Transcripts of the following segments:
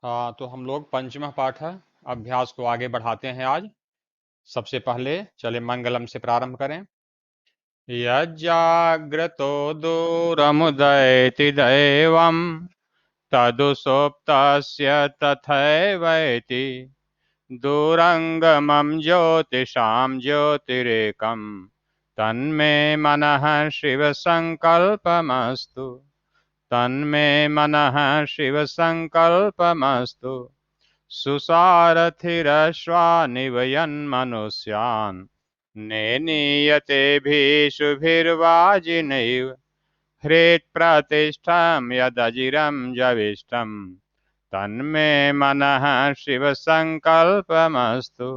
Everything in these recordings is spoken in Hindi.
हाँ, तो हम लोग पंचमः पाठ अभ्यास को आगे बढ़ाते हैं आज। सबसे पहले चले मंगलम से प्रारंभ करें। यज्जाग्रतो दूरमुदयति दैवम् तदुसोप्तस्य तथैवैति दूरङ्गमं ज्योतिषां ज्योतिरेकं तन्मे मनः शिवसङ्कल्पमस्तु। तन्मे मनः शिवसङ्कल्पमस्तु। सुसारथिरश्वानिव यन्मनुष्यान् नेनीयते भीषुभिर्वाजिनैव हृत्प्रतिष्ठं यदजिरं जविष्टं तन्मे मनः शिवसङ्कल्पमस्तु।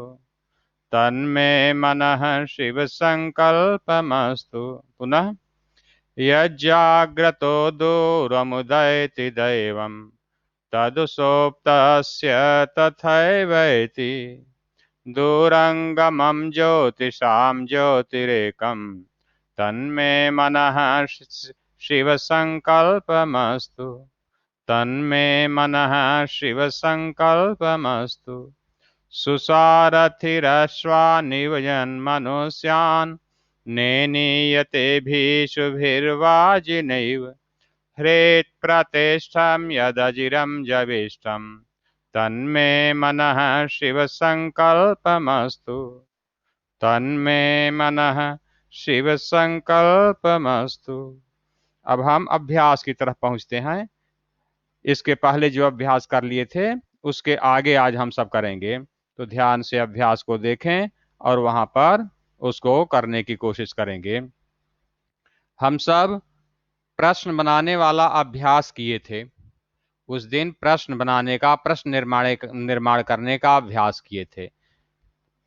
तन्मे मनः शिवसङ्कल्पमस्तु। पुनः यज्जाग्रतो दूरमुदयति दैवम् तदुसोप्तस्य तथैवैति दूरङ्गमं ज्योतिषां ज्योतिरेकं तन्मे मनः शिवसङ्कल्पमस्तु। तन्मे मनः शिवसङ्कल्पमस्तु। सुसारथिरश्वानिव यन्मनुष्यान् नेनीयते भीषुभिर्वाजिनैव हृत्प्रतिष्ठं यदजिरं जविष्टं तन्मे मनः शिवसङ्कल्पमस्तु। तन्मे मनः शिवसङ्कल्पमस्तु। अब हम अभ्यास की तरफ पहुंचते हैं। इसके पहले जो अभ्यास कर लिए थे उसके आगे आज हम सब करेंगे, तो ध्यान से अभ्यास को देखें और वहां पर उसको करने की कोशिश करेंगे। हम सब प्रश्न बनाने वाला अभ्यास किए थे। उस दिन प्रश्न बनाने का, प्रश्न निर्माण करने का अभ्यास किए थे।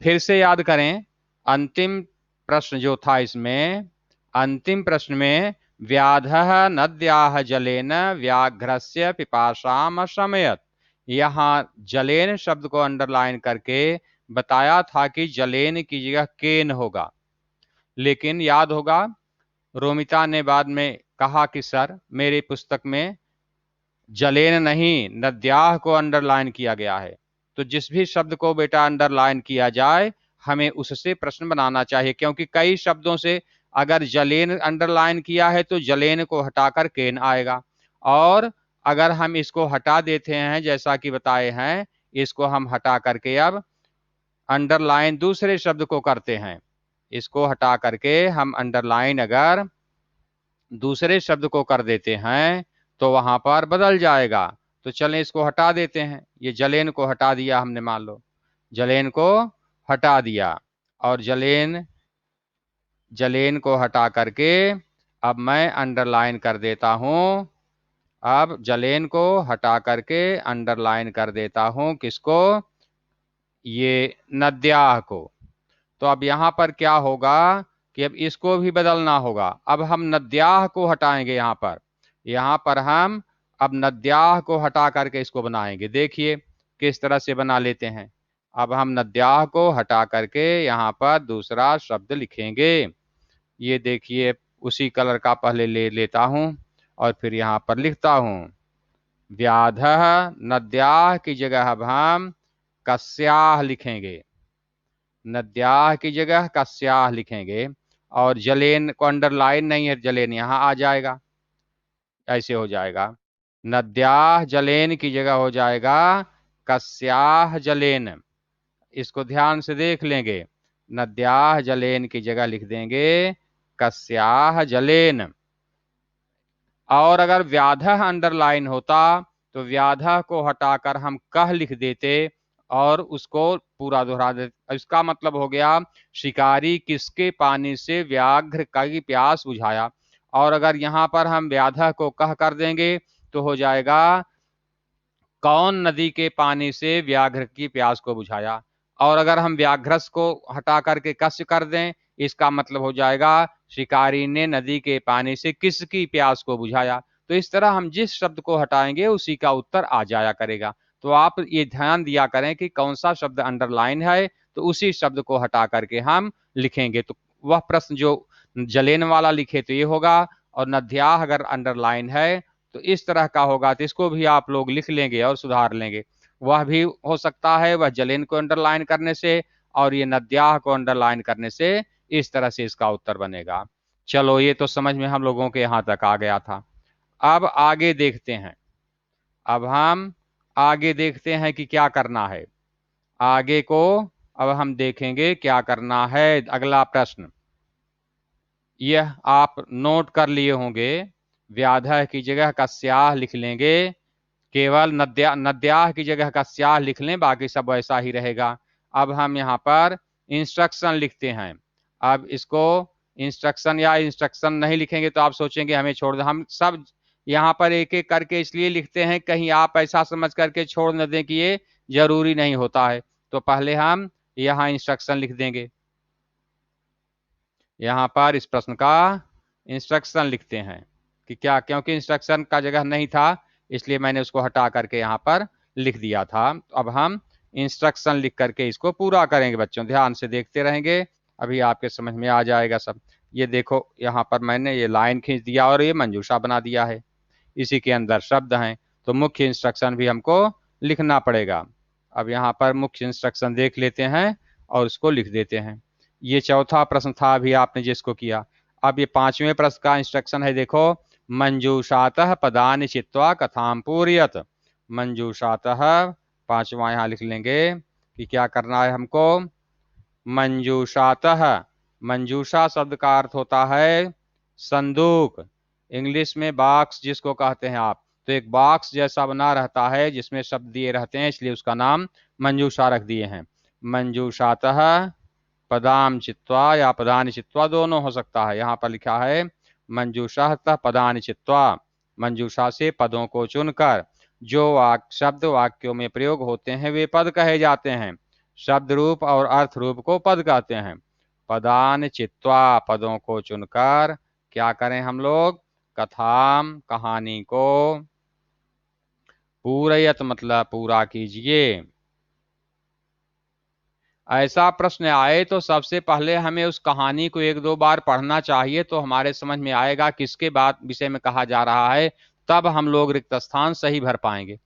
फिर से याद करें, अंतिम प्रश्न जो था इसमें, अंतिम प्रश्न में व्याधः नद्याः जलेन व्याघ्रस्य पिपासाम अशमयत्, यहाँ जलेन शब्द को अंडरलाइन करके बताया था कि जलेन की जगह केन होगा। लेकिन याद होगा रोमिता ने बाद में कहा कि सर मेरी पुस्तक में जलेन नहीं नद्याह को अंडरलाइन किया गया है। तो जिस भी शब्द को बेटा अंडरलाइन किया जाए हमें उससे प्रश्न बनाना चाहिए, क्योंकि कई शब्दों से अगर जलेन अंडरलाइन किया है तो जलेन को हटाकर केन आएगा, और अगर हम इसको हटा देते हैं जैसा कि बताए हैं, इसको हम हटा करके अब अंडरलाइन दूसरे शब्द को करते हैं। इसको हटा करके हम अंडरलाइन अगर दूसरे शब्द को कर देते हैं तो वहां पर बदल जाएगा। तो चलें इसको हटा देते हैं। ये जलेन को हटा दिया हमने, मान लो जलेन को हटा दिया, और जलेन को हटा करके अब मैं अंडरलाइन कर देता हूं। अब जलेन को हटा करके अंडरलाइन कर देता हूं किसको? ये नद्याह को। तो अब यहां पर क्या होगा कि अब इसको भी बदलना होगा। अब हम नद्याह को हटाएंगे, यहां पर हम अब नद्याह को हटा करके इसको बनाएंगे। देखिए किस तरह से बना लेते हैं। अब हम नद्याह को हटा करके यहां पर दूसरा शब्द लिखेंगे। ये देखिए उसी कलर का पहले ले लेता हूं और फिर यहां पर लिखता हूं व्याधः। नद्याह की जगह अब हम कस्याह लिखेंगे, नद्याह की जगह कस्याह लिखेंगे, और जलेन को अंडरलाइन नहीं है, जलेन यहां आ जाएगा, ऐसे हो जाएगा। नद्याह जलेन की जगह हो जाएगा कस्याह जलेन। इसको ध्यान से देख लेंगे, नद्याह जलेन की जगह लिख देंगे कस्याह जलेन। और अगर व्याधः अंडरलाइन होता तो व्याधः को हटाकर हम कह लिख देते और उसको पूरा दोहरा देते। इसका मतलब हो गया शिकारी किसके पानी से व्याघ्र की प्यास बुझाया। और अगर यहां पर हम व्याधः को कह कर देंगे तो हो जाएगा कौन नदी के पानी से व्याघ्र की प्यास को बुझाया। और अगर हम व्याघ्रस को हटा करके कस्य कर दें, इसका मतलब हो जाएगा शिकारी ने नदी के पानी से किसकी प्यास को बुझाया। तो इस तरह हम जिस शब्द को हटाएंगे उसी का उत्तर आ जाया करेगा। तो आप ये ध्यान दिया करें कि कौन सा शब्द अंडरलाइन है तो उसी शब्द को हटा करके हम लिखेंगे। तो वह प्रश्न जो जलेन वाला लिखे तो ये होगा, और नद्याह अगर अंडरलाइन है तो इस तरह का होगा, तो इसको भी आप लोग लिख लेंगे और सुधार लेंगे। वह भी हो सकता है, वह जलेन को अंडरलाइन करने से और ये नद्याह को अंडरलाइन करने से, इस तरह से इसका उत्तर बनेगा। चलो, ये तो समझ में हम लोगों के यहां तक आ गया था। अब आगे देखते हैं। अब हम आगे देखते हैं कि क्या करना है। आगे को अब हम देखेंगे क्या करना है। अगला प्रश्न, यह आप नोट कर लिए होंगे। व्याधः की जगह कस्याः लिख लेंगे। केवल नद्याः की जगह कस्याः लिख लें, बाकी सब वैसा ही रहेगा। अब हम यहाँ पर इंस्ट्रक्शन लिखते हैं। अब इसको इंस्ट्रक्शन या इंस्ट्रक्शन नहीं लिखेंगे तो आप सोचेंगे हमें छोड़ दें। हम सब यहाँ पर एक एक करके इसलिए लिखते हैं, कहीं आप ऐसा समझ करके छोड़ न दें कि ये जरूरी नहीं होता है। तो पहले हम यहाँ इंस्ट्रक्शन लिख देंगे। यहाँ पर इस प्रश्न का इंस्ट्रक्शन लिखते हैं कि क्या, क्योंकि इंस्ट्रक्शन का जगह नहीं था इसलिए मैंने उसको हटा करके यहाँ पर लिख दिया था। अब हम इंस्ट्रक्शन लिख करके इसको पूरा करेंगे। बच्चों ध्यान से देखते रहेंगे, अभी आपके समझ में आ जाएगा सब। ये देखो, यहाँ पर मैंने ये लाइन खींच दिया और ये मंजूषा बना दिया है। इसी के अंदर शब्द हैं, तो मुख्य इंस्ट्रक्शन भी हमको लिखना पड़ेगा। अब यहाँ पर मुख्य इंस्ट्रक्शन देख लेते हैं और उसको लिख देते हैं। ये चौथा प्रश्न था अभी आपने जिसको किया। अब ये पांचवें प्रश्न का इंस्ट्रक्शन है, देखो। मंजूषातः पदानि चित्वा कथाम पूरयत। मंजूषातः, पांचवा यहाँ लिख लेंगे कि क्या करना है हमको। मंजूषातः, मंजूषा शब्द का अर्थ होता है संदूक, इंग्लिश में बॉक्स जिसको कहते हैं आप। तो एक बॉक्स जैसा बना रहता है जिसमें शब्द दिए रहते हैं, इसलिए उसका नाम मंजूषा रख दिए हैं। मंजूषातः पदाम चित्वा या पदानि चित्वा दोनों हो सकता है। यहाँ पर लिखा है मंजूषातः पदानि चित्वा, मंजूषा से पदों को चुनकर। जो शब्द वाक्यों में प्रयोग होते हैं वे पद कहे जाते हैं। शब्द रूप और अर्थ रूप को पद कहते हैं। पदान चित्वा, पदों को चुनकर क्या करें हम लोग। कथाम, कहानी को। पूरयत मतलब पूरा कीजिए। ऐसा प्रश्न आए तो सबसे पहले हमें उस कहानी को एक दो बार पढ़ना चाहिए, तो हमारे समझ में आएगा किसके बात विषय में कहा जा रहा है। तब हम लोग रिक्त स्थान सही भर पाएंगे।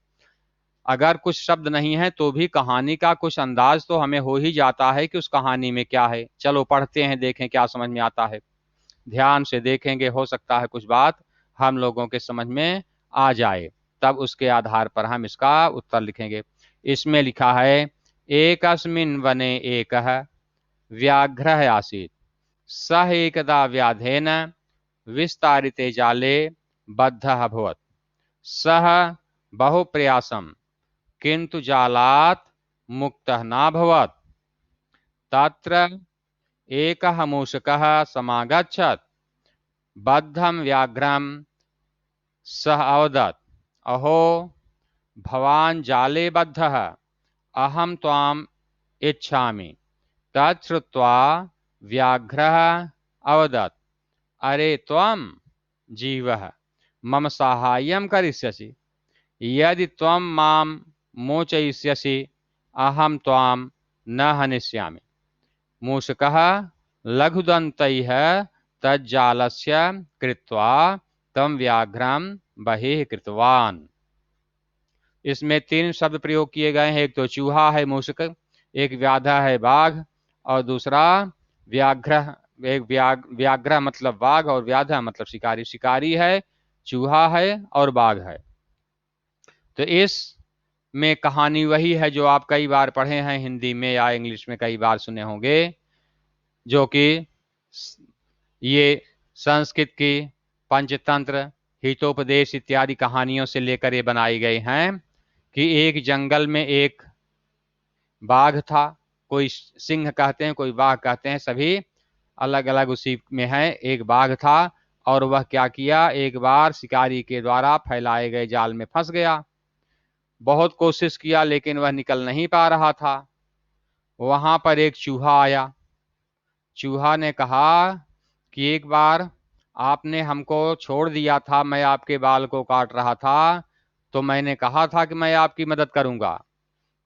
अगर कुछ शब्द नहीं है तो भी कहानी का कुछ अंदाज तो हमें हो ही जाता है कि उस कहानी में क्या है। चलो पढ़ते हैं, देखें क्या समझ में आता है। ध्यान से देखेंगे, हो सकता है कुछ बात हम लोगों के समझ में आ जाए, तब उसके आधार पर हम इसका उत्तर लिखेंगे। इसमें लिखा है, एकस्मिन् वने एकः व्याघ्रः आसीत्, सः एकदा व्याधेन विस्तारिते जाले बद्धः अभवत्। सः बहुप्रयासं किन्तु जालात् मुक्तः नाभवत्। तत्र एकः मूषकः समागच्छत्। बद्धं व्याघ्रं सः अवदत्, अहो भवान् जाले बद्धः, अहं त्वाम् इच्छामि। तत् श्रुत्वा व्याघ्रः अवदत्, अरे त्वं जीवः मम साहाय्यं करिष्यसि। यदि त्वं मां मोचयिष्यसि अहं त्वां न हनिष्यामि। मूषकः लघुदन्तैः तज्जालस्य कृत्वा तं व्याघ्रं बहिः कृतवान्। इसमें तीन शब्द प्रयोग किए गए हैं। एक तो चूहा है मूषक, एक व्याधा है बाघ, और दूसरा व्याघ्र। एक व्याघ्र मतलब बाघ और व्याधा मतलब शिकारी। शिकारी है, चूहा है और बाघ है। तो इस में कहानी वही है जो आप कई बार पढ़े हैं हिंदी में या इंग्लिश में कई बार सुने होंगे, जो कि ये संस्कृत की पंचतंत्र, हितोपदेश इत्यादि कहानियों से लेकर ये बनाई गई हैं। कि एक जंगल में एक बाघ था, कोई सिंह कहते हैं कोई बाघ कहते हैं, सभी अलग अलग उसी में है। एक बाघ था और वह क्या किया, एक बार शिकारी के द्वारा फैलाए गए जाल में फंस गया। बहुत कोशिश किया लेकिन वह निकल नहीं पा रहा था। वहां पर एक चूहा आया। चूहा ने कहा कि एक बार आपने हमको छोड़ दिया था, मैं आपके बाल को काट रहा था, तो मैंने कहा था कि मैं आपकी मदद करूंगा।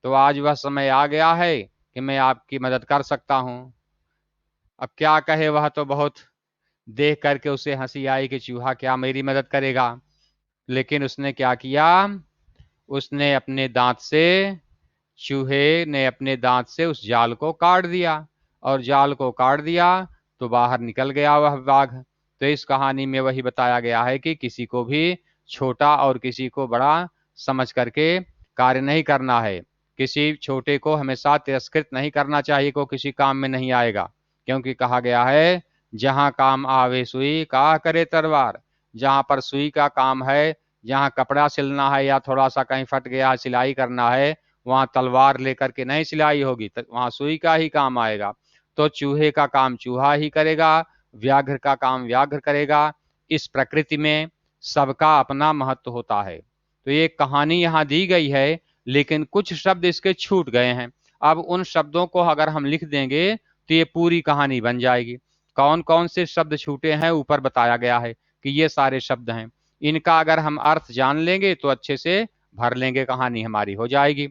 तो आज वह समय आ गया है कि मैं आपकी मदद कर सकता हूं। अब क्या कहे, वह तो बहुत देख करके उसे हंसी आई कि चूहा क्या मेरी मदद करेगा। लेकिन उसने क्या किया, उसने अपने दांत से चूहे ने अपने दांत से उस जाल को काट दिया, और जाल को काट दिया तो बाहर निकल गया वह बाघ। तो इस कहानी में वही बताया गया है कि किसी को भी छोटा और किसी को बड़ा समझ करके कार्य नहीं करना है। किसी छोटे को हमेशा तिरस्कृत नहीं करना चाहिए, को किसी काम में नहीं आएगा, क्योंकि कहा गया है जहां काम आवे सुई का करे तलवार। जहां पर सुई का काम है, जहां कपड़ा सिलना है या थोड़ा सा कहीं फट गया सिलाई करना है, वहां तलवार लेकर के नहीं सिलाई होगी, वहां सुई का ही काम आएगा। तो चूहे का काम चूहा ही करेगा, व्याघ्र का काम व्याघ्र करेगा। इस प्रकृति में सबका अपना महत्व होता है। तो ये कहानी यहाँ दी गई है, लेकिन कुछ शब्द इसके छूट गए हैं। अब उन शब्दों को अगर हम लिख देंगे तो ये पूरी कहानी बन जाएगी। कौन कौन से शब्द छूटे हैं ऊपर बताया गया है कि ये सारे शब्द हैं। इनका अगर हम अर्थ जान लेंगे तो अच्छे से भर लेंगे, कहानी हमारी हो जाएगी।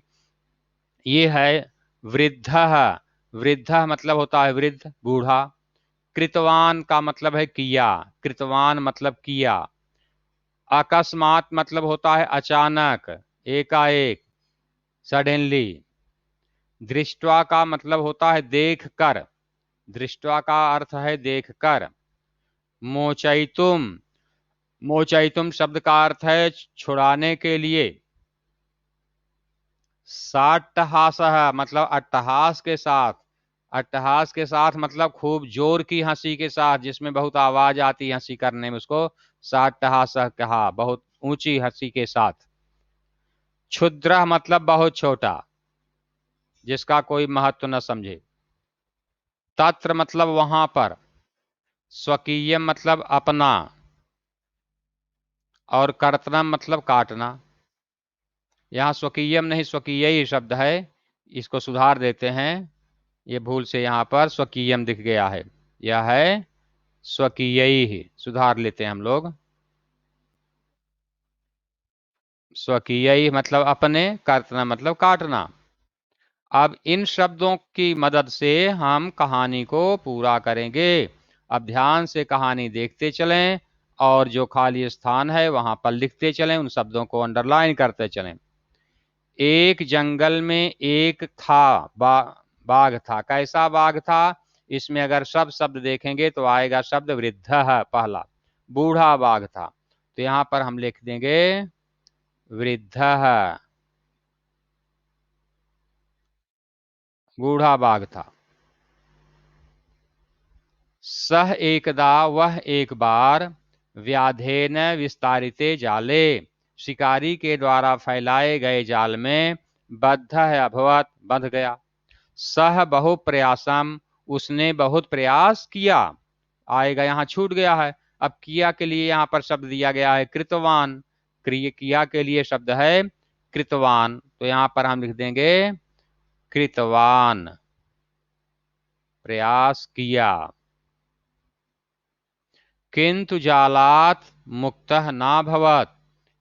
ये है वृद्धः। वृद्धः मतलब होता है वृद्ध, बूढ़ा। कृतवान का मतलब है किया, कृतवान मतलब किया। अकस्मात मतलब होता है अचानक, एकाएक, सडनली। दृष्टवा का मतलब होता है देख कर, दृष्टवा का अर्थ है देख कर। मोचैतुम, मोचैतुम शब्द का अर्थ है छुड़ाने के लिए। साट्टहासः मतलब अट्टहास के साथ, अट्टहास के साथ मतलब खूब जोर की हंसी के साथ, जिसमें बहुत आवाज आती है हंसी करने में, उसको साट्टहासः कहा, बहुत ऊंची हंसी के साथ। क्षुद्र मतलब बहुत छोटा, जिसका कोई महत्व न समझे। तत्र मतलब वहां पर। स्वकीय मतलब अपना, और कर्तनम मतलब काटना। यहाँ स्वकीयम नहीं स्वकीय ही शब्द है, इसको सुधार देते हैं। ये भूल से यहाँ पर स्वकीयम दिख गया है, यह है स्वकीय ही, सुधार लेते हैं हम लोग। स्वकीय मतलब अपने, कर्तना मतलब काटना। अब इन शब्दों की मदद से हम कहानी को पूरा करेंगे। अब ध्यान से कहानी देखते चलें, और जो खाली स्थान है वहां पर लिखते चलें, उन शब्दों को अंडरलाइन करते चलें। एक जंगल में एक था बाघ था। कैसा बाघ था, इसमें अगर सब शब्द देखेंगे तो आएगा शब्द वृद्धः पहला, बूढ़ा बाघ था। तो यहां पर हम लिख देंगे वृद्धः, बूढ़ा बाघ था। सह एकदा वह एक बार, व्याधेन विस्तारिते जाले, शिकारी के द्वारा फैलाए गए जाल में बद्ध अभवत बंध गया। सह बहु प्रयासम उसने बहुत प्रयास किया, आएगा यहाँ छूट गया है। अब किया के लिए यहाँ पर शब्द दिया गया है कृतवान, किया के लिए शब्द है कृतवान। तो यहाँ पर हम लिख देंगे कृतवान, प्रयास किया। किंतु जालात मुक्तः नाभवत,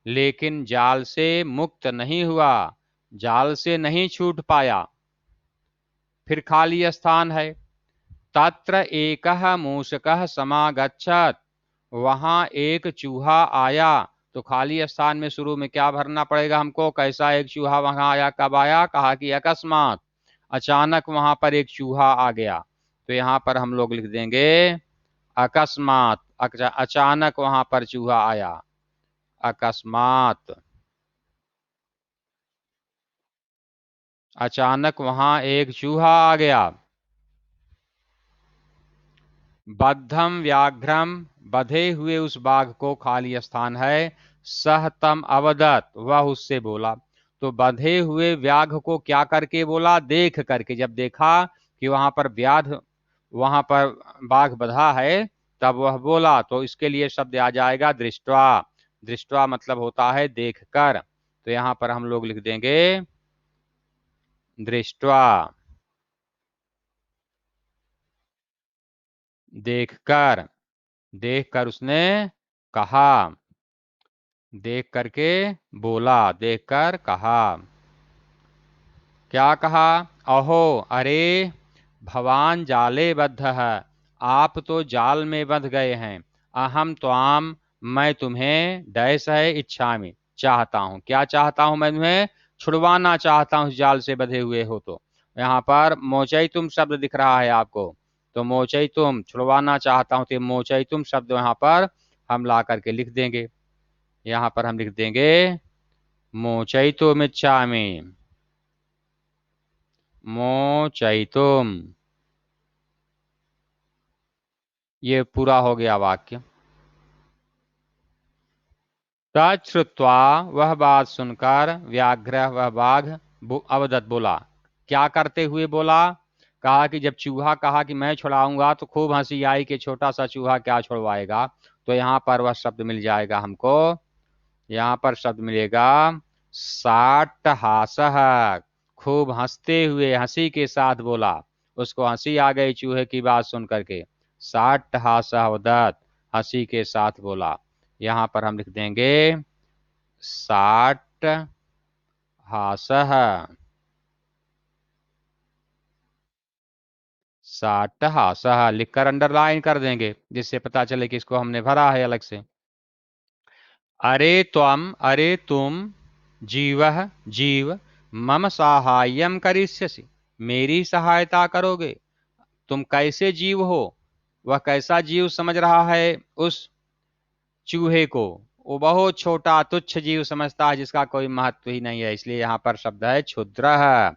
लेकिन जाल से मुक्त नहीं हुआ, जाल से नहीं छूट पाया। फिर खाली स्थान है। तत्र एकः मूषकः समागच्छत्, वहां एक चूहा आया। तो खाली स्थान में शुरू में क्या भरना पड़ेगा हमको, कैसा एक चूहा वहां आया, कब आया, कहा कि अकस्मात, अचानक वहां पर एक चूहा आ गया। तो यहां पर हम लोग लिख देंगे अकस्मात, अचानक वहां पर चूहा आया, अकस्मात, अचानक वहां एक चूहा आ गया। बद्धम व्याघ्रम, बधे हुए उस बाघ को, खाली स्थान है, सहतम अवदत वह उससे बोला। तो बधे हुए व्याघ को क्या करके बोला, देख करके, जब देखा कि वहां पर व्याध, वहां पर बाघ बधा है, तब वह बोला। तो इसके लिए शब्द आ जाएगा दृष्टवा। दृष्टवा मतलब होता है देख कर। तो यहां पर हम लोग लिख देंगे दृष्टवा, देखकर, देखकर उसने कहा, देख करके बोला, देखकर कहा। क्या कहा, अहो अरे, भवान जाले बद्ध है, आप तो जाल में बंध गए हैं। अहम त्वाम, मैं तुम्हें डैश है इच्छामि, चाहता हूं। क्या चाहता हूं? मैं तुम्हें छुड़वाना चाहता हूं, जाल से बंधे हुए हो तो। यहाँ पर मोचयितुम शब्द दिख रहा है आपको, तो मोचयितुम, छुड़वाना चाहता हूं, तो मोचयितुम शब्द यहाँ पर हम ला करके लिख देंगे। यहाँ पर हम लिख देंगे मोचयितुम इच्छामि, मोचयितुम। ये पूरा हो गया वाक्य। तच्छ्रुत्वा, वह बात सुनकर, व्याघ्र, वह बाघ, अवदत, बोला। क्या करते हुए बोला? कहा कि जब चूहा कहा कि मैं छुड़ाऊंगा तो खूब हंसी आई कि छोटा सा चूहा क्या छुड़वाएगा। तो यहाँ पर वह शब्द मिल जाएगा हमको, यहाँ पर शब्द मिलेगा साट्टहासः। खूब हंसते हुए, हंसी के साथ बोला। उसको हंसी आ गई चूहे की बात सुन करके। साट्टहासः वदत्, हंसी के साथ बोला। यहाँ पर हम लिख देंगे साट्टहासः, साट्टहासः लिखकर अंडरलाइन कर देंगे, जिससे पता चले कि इसको हमने भरा है अलग से। अरे त्वम, अरे तुम, जीवः, जीव, मम साहाय्यम करिष्यसि, मेरी सहायता करोगे। तुम कैसे जीव हो? वह कैसा जीव समझ रहा है उस चूहे को? वो बहुत छोटा तुच्छ जीव समझता है, जिसका कोई महत्व ही नहीं है। इसलिए यहाँ पर शब्द है क्षुद्रः।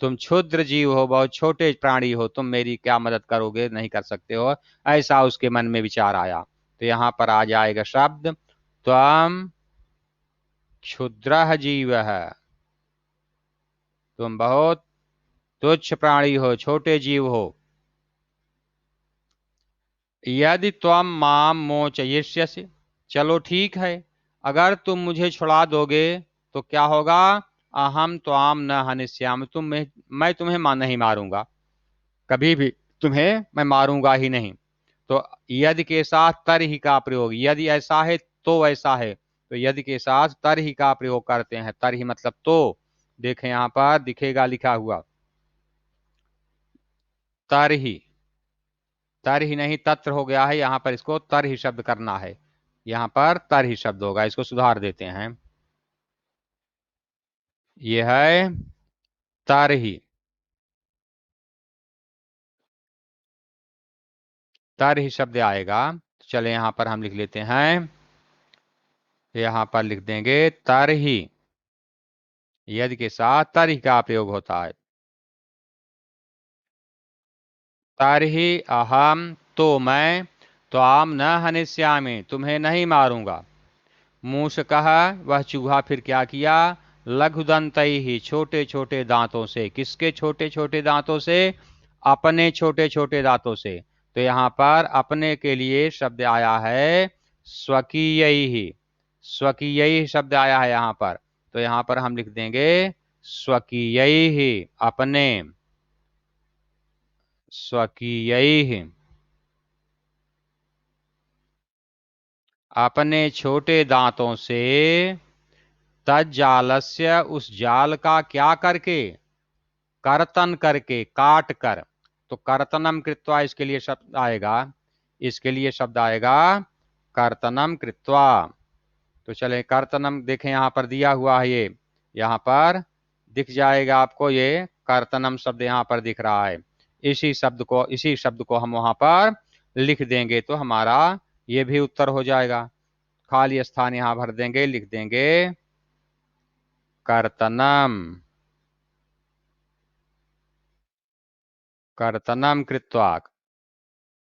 तुम क्षुद्र जीव हो, बहुत छोटे प्राणी हो, तुम मेरी क्या मदद करोगे? नहीं कर सकते हो। ऐसा उसके मन में विचार आया। तो यहाँ पर आ जाएगा शब्द त्वम क्षुद्रः जीवः, तुम बहुत तुच्छ प्राणी हो, छोटे जीव हो। यदि त्वम माम मोचयिष्यसि, चलो ठीक है, अगर तुम मुझे छुड़ा दोगे तो क्या होगा? अहम त्वाम न हनिष्यामि, मैं तुम्हें नहीं मारूंगा, कभी भी तुम्हें मैं मारूंगा ही नहीं। तो यदि के साथ तर ही का प्रयोग, यदि ऐसा है तो ऐसा है, तो यदि के साथ तर ही का प्रयोग करते हैं। तर ही मतलब तो, देखें यहाँ पर दिखेगा लिखा हुआ तर ही, तर ही नहीं तत्र हो गया है, यहाँ पर इसको तर ही शब्द करना है। यहाँ पर तर ही शब्द होगा, इसको सुधार देते हैं। यह है तर ही, तर ही शब्द आएगा। चले यहाँ पर हम लिख लेते हैं, यहाँ पर लिख देंगे तर ही, यदि के साथ तर ही का प्रयोग होता है। तर ही अहम, तो मैं, त्वाम न हनिष्यामि, तुम्हें नहीं मारूंगा। मूषकः, वह चूहा फिर क्या किया? लघुदन्तैः, छोटे छोटे दांतों से। किसके छोटे छोटे दांतों से? अपने छोटे छोटे दांतों से। तो यहाँ पर अपने के लिए शब्द आया है स्वकीयैः, स्वकीयैः शब्द आया है यहाँ पर। तो यहाँ पर हम लिख देंगे स्वकीयैः, अपने, स्वकीयैः, अपने छोटे दांतों से, तज्जालस्य, उस जाल का क्या करके? कर्तन करके, काट कर। तो कर्तनम कृत्वा इसके लिए शब्द आएगा, इसके लिए शब्द आएगा कर्तनम कृत्वा। तो चले कर्तनम, देखें यहाँ पर दिया हुआ है, ये यहाँ पर दिख जाएगा आपको, ये कर्तनम शब्द यहाँ पर दिख रहा है। इसी शब्द को हम वहां पर लिख देंगे तो हमारा ये भी उत्तर हो जाएगा। खाली स्थान यहाँ भर देंगे, लिख देंगे कर्तनम, कर्तनम कृत्वा,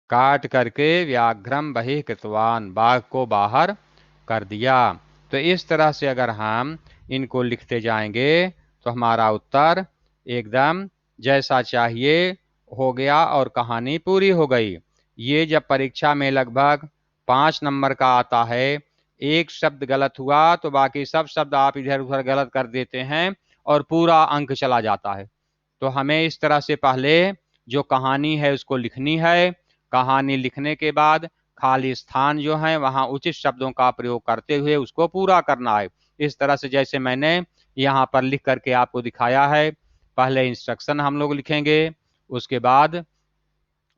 काट करके, व्याघ्रम बहिः कृतवान, बाघ को बाहर कर दिया। तो इस तरह से अगर हम इनको लिखते जाएंगे तो हमारा उत्तर एकदम जैसा चाहिए हो गया और कहानी पूरी हो गई। ये जब परीक्षा में लगभग 5 नंबर का आता है, एक शब्द गलत हुआ तो बाकी सब शब्द आप इधर उधर गलत कर देते हैं और पूरा अंक चला जाता है। तो हमें इस तरह से पहले जो कहानी है उसको लिखनी है। कहानी लिखने के बाद खाली स्थान जो है वहां उचित शब्दों का प्रयोग करते हुए उसको पूरा करना है। इस तरह से जैसे मैंने यहाँ पर लिख करके आपको दिखाया है। पहले इंस्ट्रक्शन हम लोग लिखेंगे, उसके बाद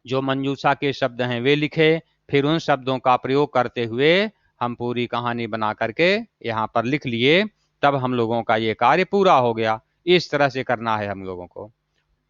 जो मंजूषा के शब्द हैं वे लिखे, फिर उन शब्दों का प्रयोग करते हुए हम पूरी कहानी बना करके यहाँ पर लिख लिए, तब हम लोगों का ये कार्य पूरा हो गया। इस तरह से करना है हम लोगों को,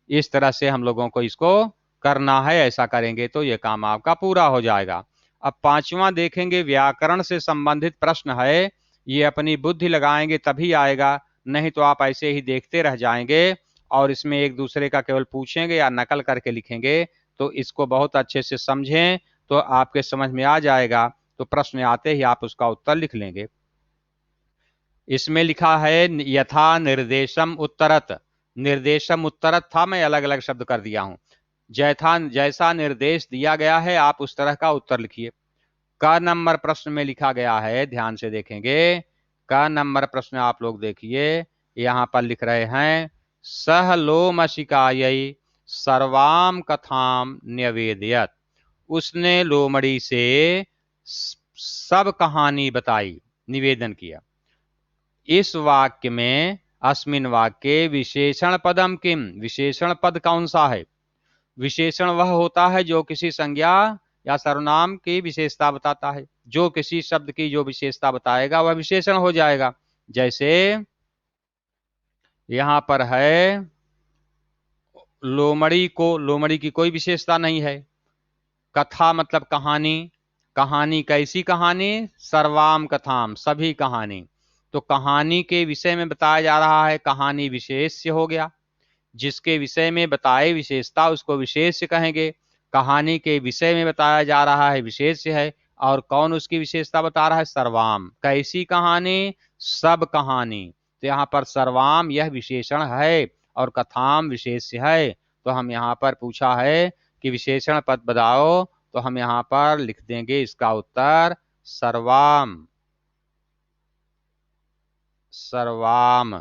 इस तरह से हम लोगों को इसको करना है। ऐसा करेंगे तो ये काम आपका पूरा हो जाएगा। अब पांचवा देखेंगे, व्याकरण से संबंधित प्रश्न है। ये अपनी बुद्धि लगाएंगे तभी आएगा, नहीं तो आप ऐसे ही देखते रह जाएंगे और इसमें एक दूसरे का केवल पूछेंगे या नकल करके लिखेंगे। तो इसको बहुत अच्छे से समझें तो आपके समझ में आ जाएगा, तो प्रश्न आते ही आप उसका उत्तर लिख लेंगे। इसमें लिखा है यथा निर्देशम उत्तरत। निर्देशम उत्तरत था, मैं अलग अलग शब्द कर दिया हूं। जैसा निर्देश दिया गया है आप उस तरह का उत्तर लिखिए। क नंबर प्रश्न में लिखा गया है, ध्यान से देखेंगे। क नंबर प्रश्न आप लोग देखिए, यहां पर लिख रहे हैं सह लोमशिकायै सर्वाम कथाम न्यवेदयत। उसने लोमड़ी से सब कहानी बताई, निवेदन किया। इस वाक्य में अस्मिन वाक्ये विशेषण पदम किम। विशेषण पद कौन सा है? विशेषण वह होता है जो किसी संज्ञा या सर्वनाम की विशेषता बताता है। जो किसी शब्द की जो विशेषता बताएगा वह विशेषण हो जाएगा। जैसे यहां पर है लोमड़ी की कोई विशेषता नहीं है। कथा मतलब कहानी। कहानी कैसी कहानी? सर्वाम कथाम, सभी कहानी। तो कहानी के विषय में बताया जा रहा है, कहानी विशेष्य हो गया। जिसके विषय में बताए विशेषता उसको विशेष्य कहेंगे। कहानी के विषय में बताया जा रहा है विशेष्य है, और कौन उसकी विशेषता बता रहा है? सर्वाम। कैसी कहानी? सब कहानी। तो यहाँ पर सर्वाम यह विशेषण है और कथाम विशेष्य है। तो हम यहाँ पर पूछा है कि विशेषण पद बताओ, तो हम यहाँ पर लिख देंगे इसका उत्तर सर्वाम। सर्वाम।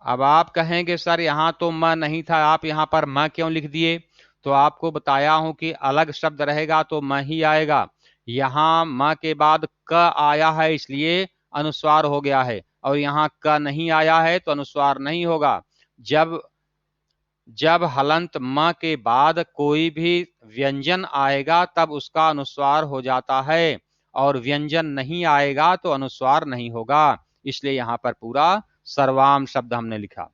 अब आप कहेंगे सर यहाँ तो म नहीं था, आप यहाँ पर म क्यों लिख दिए? तो आपको बताया हूं कि अलग शब्द रहेगा तो म ही आएगा। यहाँ म के बाद क आया है इसलिए अनुस्वार हो गया है, और यहाँ क नहीं आया है तो अनुस्वार नहीं होगा। जब जब हलंत म के बाद कोई भी व्यंजन आएगा तब उसका अनुस्वार हो जाता है, और व्यंजन नहीं आएगा तो अनुस्वार नहीं होगा। इसलिए यहाँ पर पूरा सर्वाम शब्द हमने लिखा।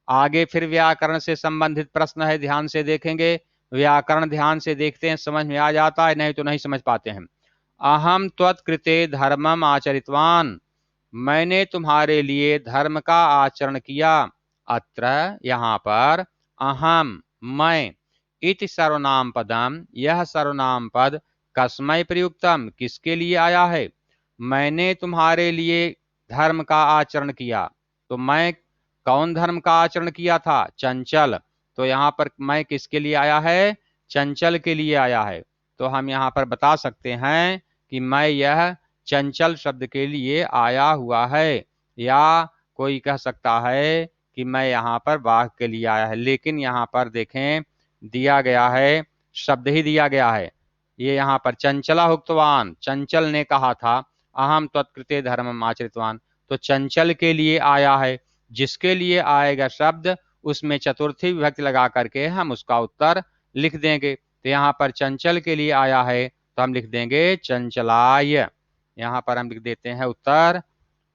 आगे फिर व्याकरण से संबंधित प्रश्न है, ध्यान से देखेंगे। व्याकरण ध्यान से देखते हैं, समझ में आ जाता है, नहीं तो नहीं समझ पाते हैं। अहम त्वत्कृते धर्मम आचरितवान। मैंने तुम्हारे लिए धर्म का आचरण किया। अत्र यहाँ पर अहम मैं, इति सर्वनाम पदम, यह सर्वनाम पद कस्मै प्रयुक्तम, किसके लिए आया है? मैंने तुम्हारे लिए धर्म का आचरण किया। तो मैं कौन धर्म का आचरण किया था? चंचल। तो यहाँ पर मैं किसके लिए आया है? चंचल के लिए आया है। तो हम यहाँ पर बता सकते हैं कि मैं यह चंचल शब्द के लिए आया हुआ है, या कोई कह सकता है कि मैं यहाँ पर बाघ के लिए आया है। लेकिन यहाँ पर देखें, दिया गया है, शब्द ही दिया गया है। ये यहाँ पर चंचला हुक्तवान, चंचल ने कहा था अहम त्वत्कृते धर्मम आचरितवान, तो चंचल के लिए आया है। जिसके लिए आएगा शब्द उसमें चतुर्थी विभक्ति लगा करके हम उसका उत्तर लिख देंगे। तो यहाँ पर चंचल के लिए आया है तो हम लिख देंगे चंचलाय। यहाँ पर हम लिख देते हैं उत्तर,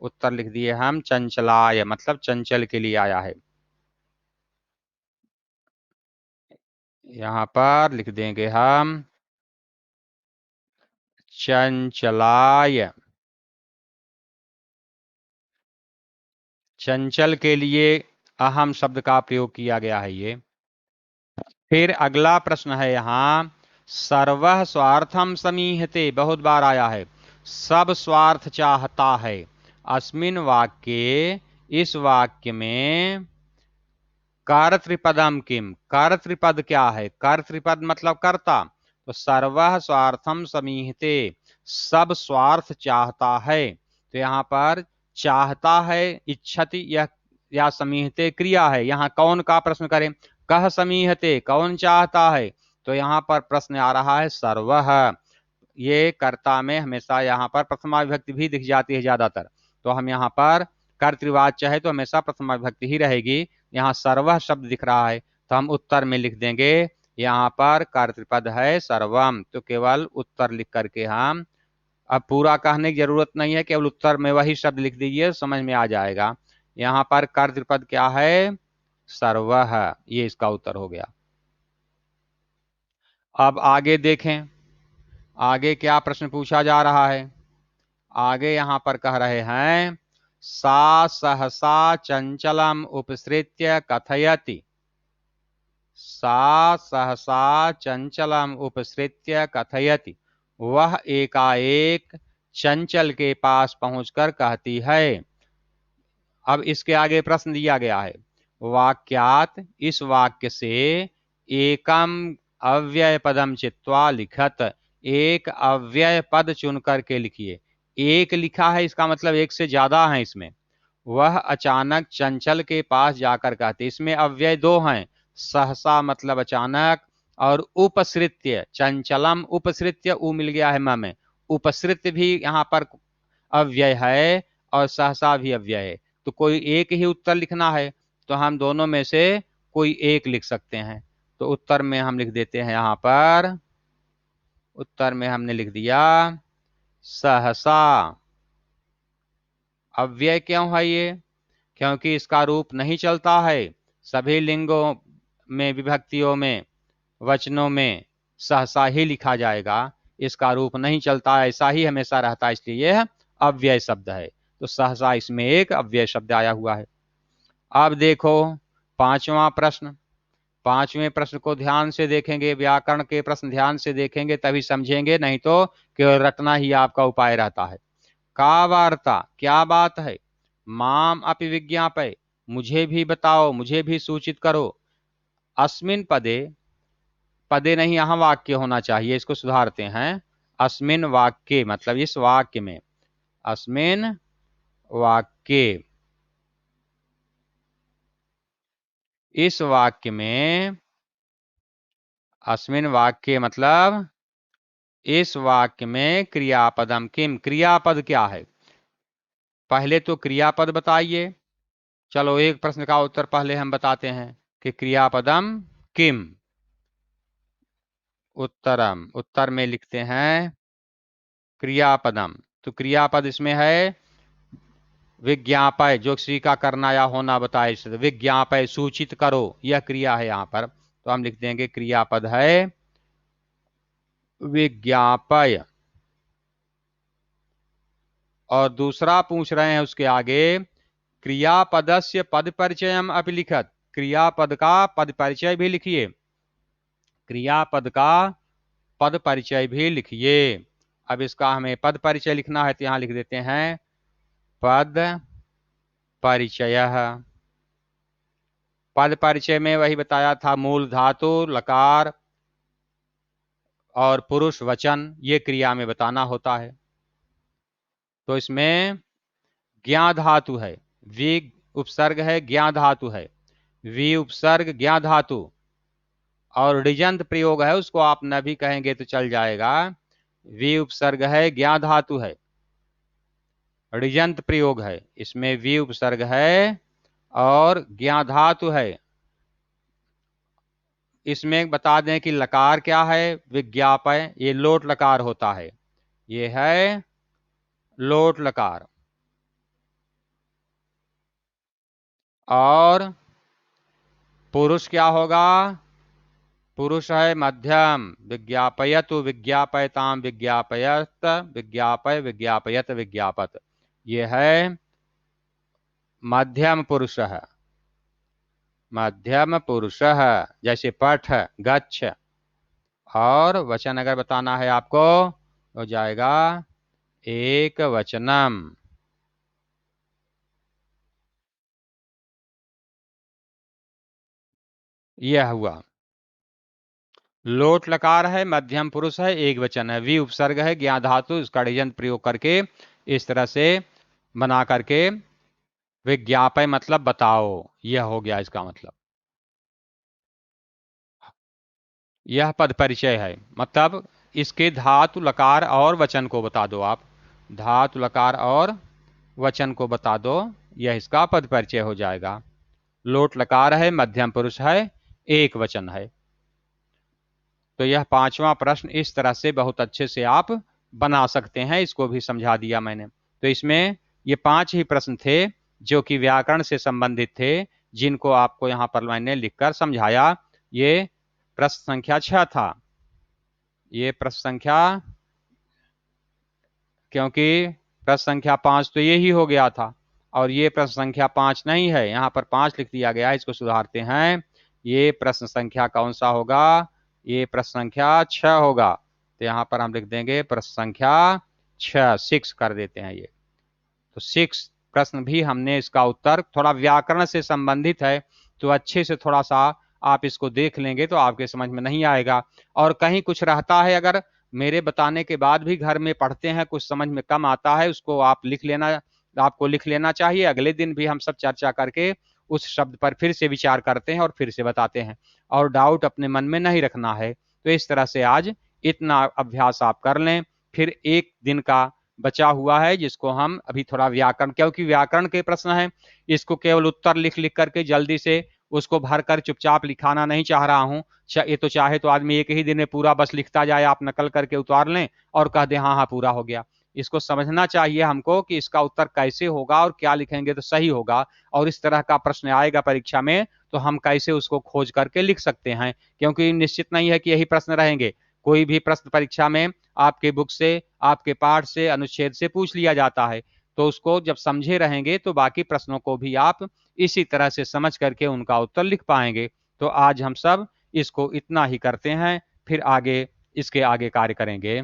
उत्तर लिख दिए हम चंचलाय, मतलब चंचल के लिए आया है। यहाँ पर लिख देंगे हम चंचलाय। चंचल के लिए अहम शब्द का प्रयोग किया गया है ये। फिर अगला प्रश्न है यहाँ, सर्वः स्वार्थम समीहते, बहुत बार आया है। सब स्वार्थ चाहता है। अस्मिन वाक्ये, इस वाक्य में कर्तृपदम किम, कर्तृपद क्या है? कर्तृपद मतलब कर्ता। तो सर्वः स्वार्थम समीहते, सब स्वार्थ चाहता है। तो यहाँ पर चाहता है, इच्छति या समीहते क्रिया है। यहाँ कौन का प्रश्न करें? कह समीहते, कौन चाहता है? तो यहाँ पर प्रश्न आ रहा है सर्वः। ये कर्ता में हमेशा यहाँ पर प्रथमा विभक्ति भी दिख जाती है ज्यादातर। तो हम यहाँ पर कर्तृवाच्य है तो हमेशा प्रथमा विभक्ति ही रहेगी। यहाँ सर्वः शब्द दिख रहा है तो हम उत्तर में लिख देंगे यहाँ पर कर्तृपद है सर्वम, तो केवल उत्तर लिख करके हम अब पूरा कहने की जरूरत नहीं है, केवल उत्तर में वही शब्द लिख दीजिए, समझ में आ जाएगा। यहां पर कर्तृपद क्या है? सर्वः, ये इसका उत्तर हो गया। अब आगे देखें, आगे क्या प्रश्न पूछा जा रहा है। आगे यहां पर कह रहे हैं, सा सहसा चंचलम उपसृत्य कथयति। सा सहसा चंचलम उपसृत्य कथयति, वह एकाएक चंचल के पास पहुंचकर कहती है। अब इसके आगे प्रश्न दिया गया है, वाक्यात, इस वाक्य से एकम अव्यय पदम चित्वा लिखत, एक अव्यय पद चुन करके लिखिए। एक लिखा है, इसका मतलब एक से ज्यादा है इसमें। वह अचानक चंचल के पास जाकर कहते, इसमें अव्यय दो हैं, सहसा मतलब अचानक, और उपसृत्य चंचलम उपसृत्य, उ मिल गया है म में, उपसृत्य भी यहाँ पर अव्यय है और सहसा भी अव्यय है। तो कोई एक ही उत्तर लिखना है, तो हम दोनों में से कोई एक लिख सकते हैं। तो उत्तर में हम लिख देते हैं, यहाँ पर उत्तर में हमने लिख दिया सहसा। अव्यय क्यों है ये? क्योंकि इसका रूप नहीं चलता है। सभी लिंगों में, विभक्तियों में, वचनों में सहसा ही लिखा जाएगा, इसका रूप नहीं चलता, ऐसा ही हमेशा रहता है, इसलिए यह अव्यय शब्द है। तो सहसा इसमें एक अव्यय शब्द आया हुआ है। अब देखो पांचवा प्रश्न। पांचवें प्रश्न को ध्यान से देखेंगे, व्याकरण के प्रश्न ध्यान से देखेंगे तभी समझेंगे, नहीं तो केवल रटना ही आपका उपाय रहता है। का वार्ता, क्या बात है? माम अपि विज्ञापय, मुझे भी बताओ, मुझे भी सूचित करो। अस्मिन पदे, पदे नहीं यहां वाक्य होना चाहिए, इसको सुधारते हैं। अस्मिन वाक्य मतलब इस वाक्य में, अस्मिन वाक्य, इस वाक्य में, अस्मिन वाक्य मतलब इस वाक्य में क्रियापदम किम, क्रियापद क्या है? पहले तो क्रियापद बताइए। चलो एक प्रश्न का उत्तर पहले हम बताते हैं कि क्रियापदम किम। उत्तरम, उत्तर में लिखते हैं क्रियापदम। तो क्रियापद इसमें है विज्ञापय, जो किसी का करना या होना बताए, विज्ञापय सूचित करो, यह क्रिया है यहाँ पर। तो हम लिख देंगे क्रियापद है विज्ञापय। और दूसरा पूछ रहे हैं उसके आगे, क्रियापदस्य पद परिचयम अपि लिखत, क्रियापद का पद परिचय भी लिखिए। क्रियापद का पद परिचय भी लिखिए। अब इसका हमें पद परिचय लिखना है, तो यहां लिख देते हैं पद परिचय। पद परिचय में वही बताया था, मूल धातु, लकार और पुरुष वचन, ये क्रिया में बताना होता है। तो इसमें ज्ञा धातु है, वी उपसर्ग है, ज्ञा धातु है, वी उपसर्ग ज्ञा धातु, और ऋजंत प्रयोग है, उसको आप न भी कहेंगे तो चल जाएगा। वी उपसर्ग है, ज्ञा धातु है, ऋजंत प्रयोग है, इसमें वी उपसर्ग है और ज्ञा धातु है। इसमें बता दें कि लकार क्या है, विज्ञापय, ये लोट लकार होता है, ये है लोट लकार। और पुरुष क्या होगा? पुरुष है मध्यम, विज्ञापयत विज्ञापयताम विज्ञापयत विज्ञापय विज्ञापयत विज्ञापत, ये है मध्यम पुरुष है, मध्यम पुरुष है, जैसे पठ, गच्छ। और वचन अगर बताना है आपको, हो जाएगा एक वचनम। यह हुआ लोट लकार है, मध्यम पुरुष है, एक वचन है, वी उपसर्ग है, ज्ञा धातु, इसका ऋजंत प्रयोग करके इस तरह से बना करके विज्ञापय मतलब बताओ, यह हो गया इसका मतलब। यह पद परिचय है, मतलब इसके धातु लकार और वचन को बता दो आप, धातु लकार और वचन को बता दो, यह इसका पद परिचय हो जाएगा। लोट लकार है, मध्यम पुरुष है, एक वचन है। तो यह पांचवा प्रश्न इस तरह से बहुत अच्छे से आप बना सकते हैं, इसको भी समझा दिया मैंने। तो इसमें ये 5 ही प्रश्न थे जो कि व्याकरण से संबंधित थे, जिनको आपको यहाँ पर मैंने लिखकर समझाया। ये प्रश्न संख्या 6 था। ये प्रश्न संख्या, क्योंकि प्रश्न संख्या 5 तो ये ही हो गया था और ये प्रश्न संख्या 5 नहीं है, यहाँ पर 5 लिख दिया गया है, इसको सुधारते हैं। ये प्रश्न संख्या कौन सा होगा? ये प्रश्न संख्या 6 होगा। तो यहाँ पर हम लिख देंगे प्रश्न संख्या 6, 6 कर देते हैं ये। तो 6 प्रश्न भी हमने इसका उत्तर, थोड़ा व्याकरण से संबंधित है तो अच्छे से थोड़ा सा आप इसको देख लेंगे तो आपके समझ में नहीं आएगा। और कहीं कुछ रहता है, अगर मेरे बताने के बाद भी घर में पढ़ते हैं, कुछ समझ में कम आता है, उसको आप लिख लेना, आपको लिख लेना चाहिए। अगले दिन भी हम सब चर्चा करके उस शब्द पर फिर से विचार करते हैं और फिर से बताते हैं, और डाउट अपने मन में नहीं रखना है। तो इस तरह से आज इतना अभ्यास आप कर लें, फिर एक दिन का बचा हुआ है जिसको हम अभी थोड़ा व्याकरण, क्योंकि व्याकरण के प्रश्न हैं, इसको केवल उत्तर लिख लिख करके जल्दी से उसको भरकर चुपचाप लिखाना नहीं चाह रहा हूँ। ये तो चाहे तो आदमी एक ही दिन में पूरा बस लिखता जाए, आप नकल करके उतार लें और कह दें हाँ हाँ पूरा हो गया। इसको समझना चाहिए हमको कि इसका उत्तर कैसे होगा और क्या लिखेंगे तो सही होगा, और इस तरह का प्रश्न आएगा परीक्षा में तो हम कैसे उसको खोज करके लिख सकते हैं, क्योंकि निश्चित नहीं है कि यही प्रश्न रहेंगे। कोई भी प्रश्न परीक्षा में आपके बुक से, आपके पाठ से, अनुच्छेद से पूछ लिया जाता है, तो उसको जब समझे रहेंगे तो बाकी प्रश्नों को भी आप इसी तरह से समझ करके उनका उत्तर लिख पाएंगे। तो आज हम सब इसको इतना ही करते हैं, फिर आगे इसके आगे कार्य करेंगे।